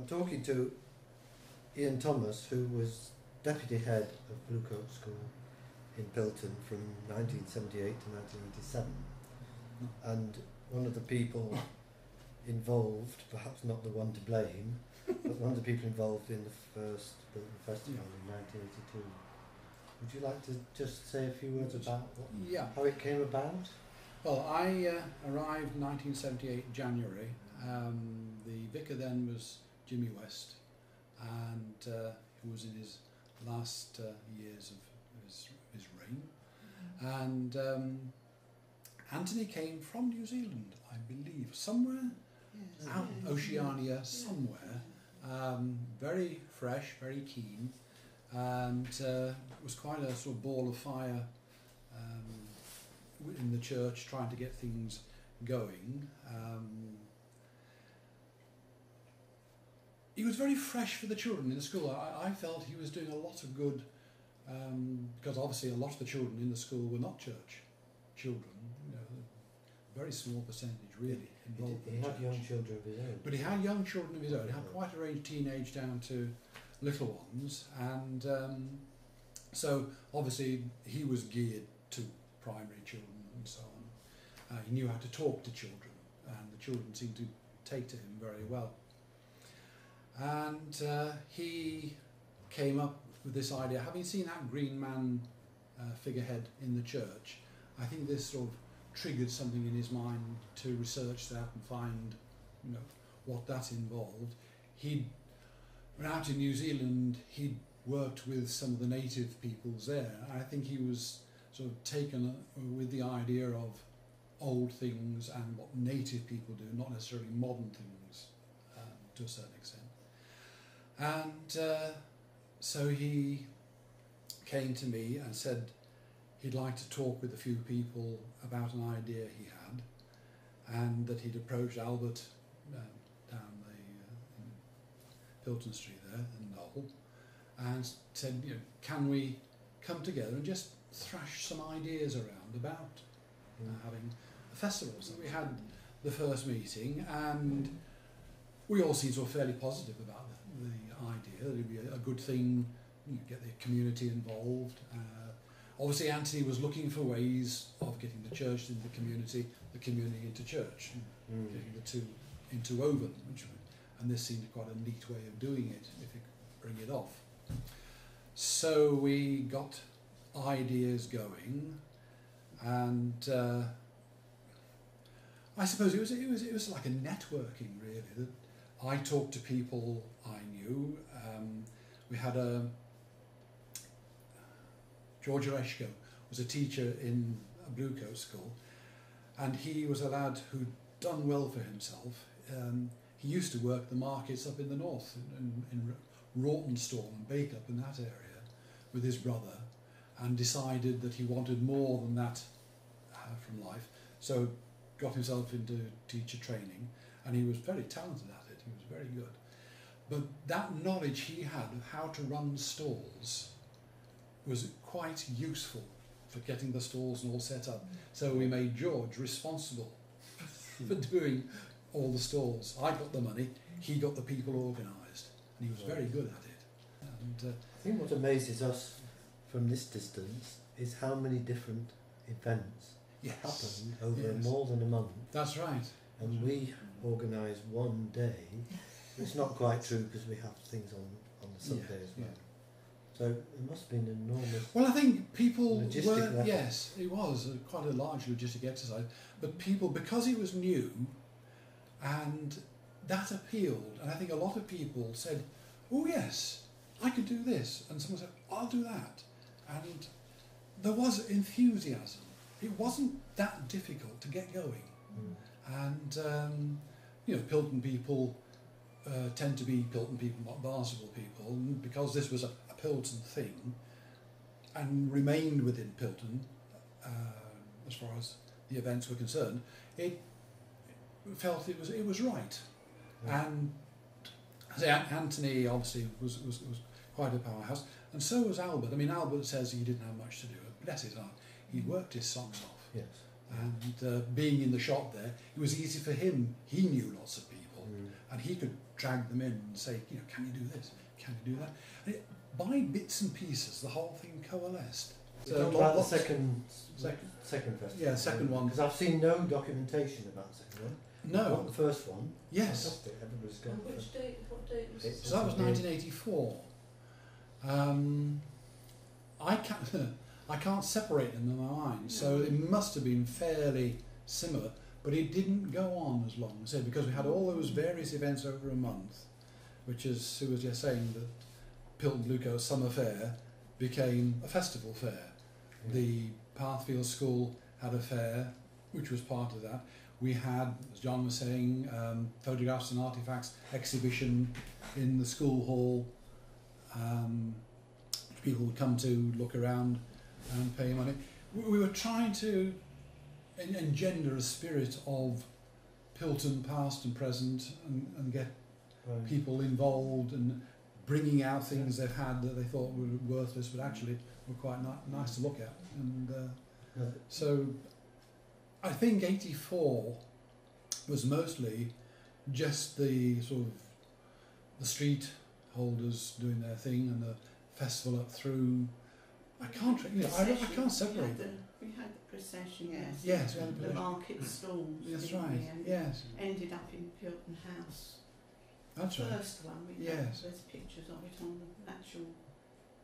I'm talking to Ian Thomas, who was deputy head of Bluecoat School in Pilton from 1978 to 1987, and one of the people involved, perhaps not the one to blame, but one of the people involved in the first Pilton Festival in 1982. Would you like to just say a few words about how it came about? Well, I arrived in 1978 January. The vicar then was Jimmy West, and he was in his last years of his reign. And Anthony came from New Zealand, I believe, somewhere out Oceania, somewhere. Very fresh, very keen, and it was quite a sort of ball of fire in the church, trying to get things going. He was very fresh for the children in the school. I felt he was doing a lot of good, because obviously a lot of the children in the school were not church children. You know, a very small percentage really involved. He had young children of his own. But he had young children of his own. He had quite a range, teenage down to little ones, and so obviously he was geared to primary children and so on. He knew how to talk to children, and the children seemed to take to him very well. And he came up with this idea, having seen that Green Man figurehead in the church. I think this sort of triggered something in his mind to research that and find, you know, what that involved. When out in New Zealand, he'd worked with some of the native peoples there. I think he was sort of taken with the idea of old things and what native people do, not necessarily modern things to a certain extent. And so he came to me and said he'd like to talk with a few people about an idea he had, and that he'd approached Albert down the Pilton Street there in Noel, and said, you know, can we come together and just thrash some ideas around about having a festival? So we had the first meeting, and we all seemed sort of fairly positive about the idea that it'd be a good thing, you know, get the community involved. Obviously Anthony was looking for ways of getting the church into the community into church, getting the two interwoven, and this seemed quite a neat way of doing it if you could bring it off. So we got ideas going, and I suppose it was like a networking really. That I talked to people I knew. We had George Oreshko was a teacher in a Bluecoat school, and he was a lad who'd done well for himself. He used to work the markets up in the north, in Rawtenstall and Bake up in that area, with his brother, and decided that he wanted more than that from life. So got himself into teacher training, and he was very talented at it. He was very good. But that knowledge he had of how to run stalls was quite useful for getting the stalls and all set up. So we made George responsible for doing all the stalls. I got the money, he got the people organised, and he was very good at it. And I think what amazes us from this distance is how many different events happened over more than a month. That's right. And we organise one day. It's not quite true because we have things on the Sunday as well. So it must have been an enormous. Well, I think people logistic were, yes, it was quite a large logistic exercise, but people, because it was new, and that appealed, and I think a lot of people said, oh yes, I could do this, and someone said, I'll do that, and there was enthusiasm. It wasn't that difficult to get going, and you know, Pilton people tend to be Pilton people, not Barnstaple people, and because this was a Pilton thing and remained within Pilton as far as the events were concerned, it felt it was right. And Anthony obviously was quite a powerhouse, and so was Albert. I mean, Albert says he didn't have much to do. Bless his heart, he worked his socks off. Yes. And being in the shop there, it was easy for him. He knew lots of people, and he could drag them in and say, can you do this? Can you do that? And by bits and pieces, the whole thing coalesced. So about the second festival. Yeah, second one. Because I've seen no documentation about the second one. No. Not the first one. Yes. Fantastic. Everybody's got And which date? What date was it? So that was 1984. I can't separate them in my mind. So it must have been fairly similar, but it didn't go on as long. So because we had all those various events over a month, which is Sue was just saying that Pilton Bluecoat Summer Fair became a festival fair. Yeah. The Pathfield School had a fair, which was part of that. We had, as John was saying, photographs and artefacts exhibition in the school hall. People would come to look around and pay money. We were trying to engender a spirit of Pilton past and present and get people involved and bringing out things they've had that they thought were worthless but actually were quite nice to look at. And so I think 84 was mostly just the sort of the street holders doing their thing and the festival up through. I can't separate them. We had the procession, yes. Yes, we had the The procession. market stalls. That's didn't right. we? And Yes, ended up in Pilton House. that's The right. first one, we Yes. had, there's pictures of it on the actual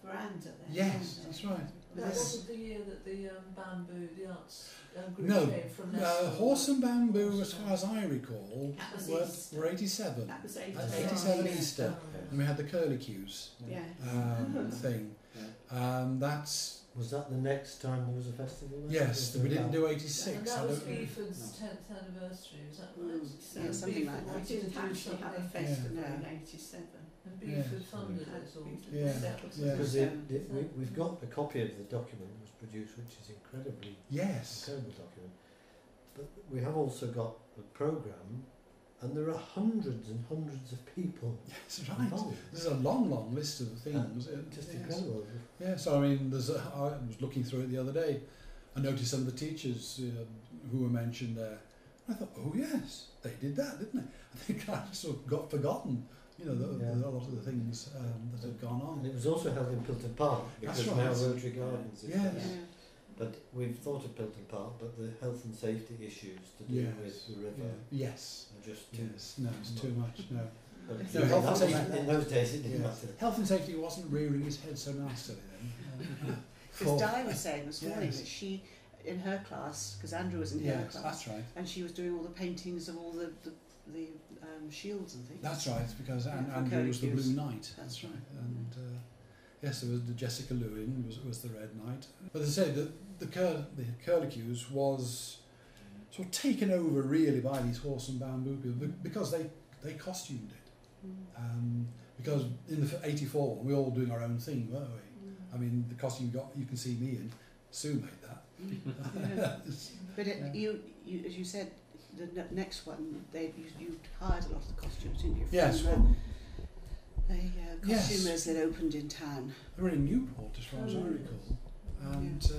veranda there. Yes, weren't there? that's right. That Yes. wasn't the year that the bamboo, the arts group No, came from Leicester. Horse and Bamboo, as far as I recall, That was were Easter. 87. That was That's 87. 87 yeah. Easter. And we had the curlicues Yeah. thing. That's Was that the next time there was a festival? then? yes. Was We there didn't that? do 86. And I that was don't know. Beeford's 10th anniversary, was that right? So Yeah, something like Beeford that. We wanted to didn't do actually have a something. festival Yeah. in 87. And Yeah. Beeford funded it all. Yeah. Separate. Yeah. Because we've got a copy of the document that was produced, which is incredibly Yes. incredible document. But we have also got a programme, and there are hundreds and hundreds of people Yes, right. involved. There's a long list of things. Just Yes. incredible. Yeah, so I mean, I was looking through it the other day. I noticed some of the teachers who were mentioned there. I thought, oh yes, they did that, didn't they? I think I sort of got forgotten, a lot of the things that had gone And on. it was also held in Pilton Park, because That's now right. Rotary Gardens is Yes. there. Yeah. But we've thought of Pilton Park, but the health and safety issues to do Yes. with the river Yeah. Yes. are just too... Yes. No, it's too much. No. But No, in health and those- safety- in those days it didn't Yeah. matter. Health and safety wasn't rearing its head so nastily then. Because Di was saying this morning Yes. that she, in her class, because Andrew was in her Yes, class, that's right. and she was doing all the paintings of all the shields and things. That's right, because Yeah, for Andrew was the curlicues. Blue Knight. That's right. And yes, there was the Jessica Lewin was the Red Knight. But as I say, the curlicues was sort of taken over really by these Horse and Bamboo people because they costumed it. Mm. Because in the 84 we were all doing our own thing, weren't we? I mean, the costume you can see me in. Sue made that. Yeah. But you, as you said, the next one, you hired a lot of the costumes, didn't you? Yes, From, the yes. costumers that opened in town. They were in Newport, as far as I recall. And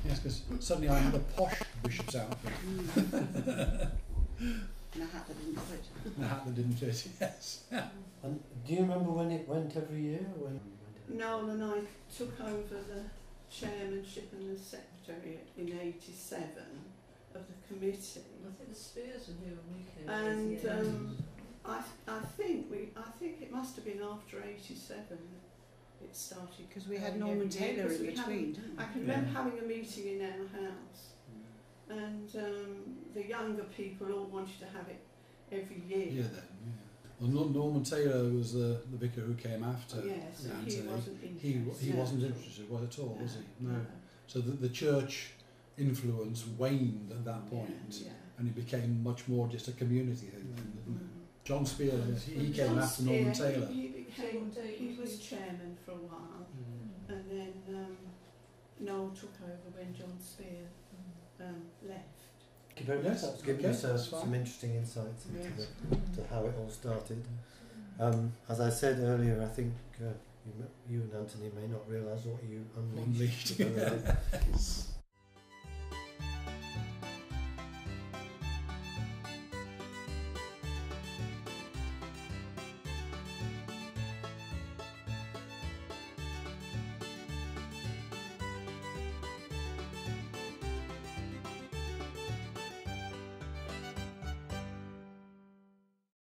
yes, because suddenly I had a posh bishop's outfit. And a hat that didn't fit. And a hat that didn't fit, yes. And do you remember when it went every year? Noel and I took over the chairmanship and the secretariat in 87 of the committee. I think the Spears were here when we came. And yeah. I think it must have been after 87 that it started. Because we had going Norman every year, Taylor 'cause in we between, hadn't- didn't we? I can remember having a meeting in our house, and the younger people all wanted to have it every year. Yeah, then. Yeah. Well, Norman Taylor was the vicar who came after Yes, and he Anthony. wasn't He interested. wasn't interested at all, was he? No. No. So the church influence waned at that point, Yeah. and it became much more just a community thing. Didn't it? John Spear, he came John after Spear, Norman Taylor. He was chairman for a while, and then Noel took over when John Spear left. Thank you very much. Yes, That's given okay, us that's fine. some interesting insights into Yes. to how it all started. As I said earlier, I think you and Anthony may not realise what you unleashed. Unleashed.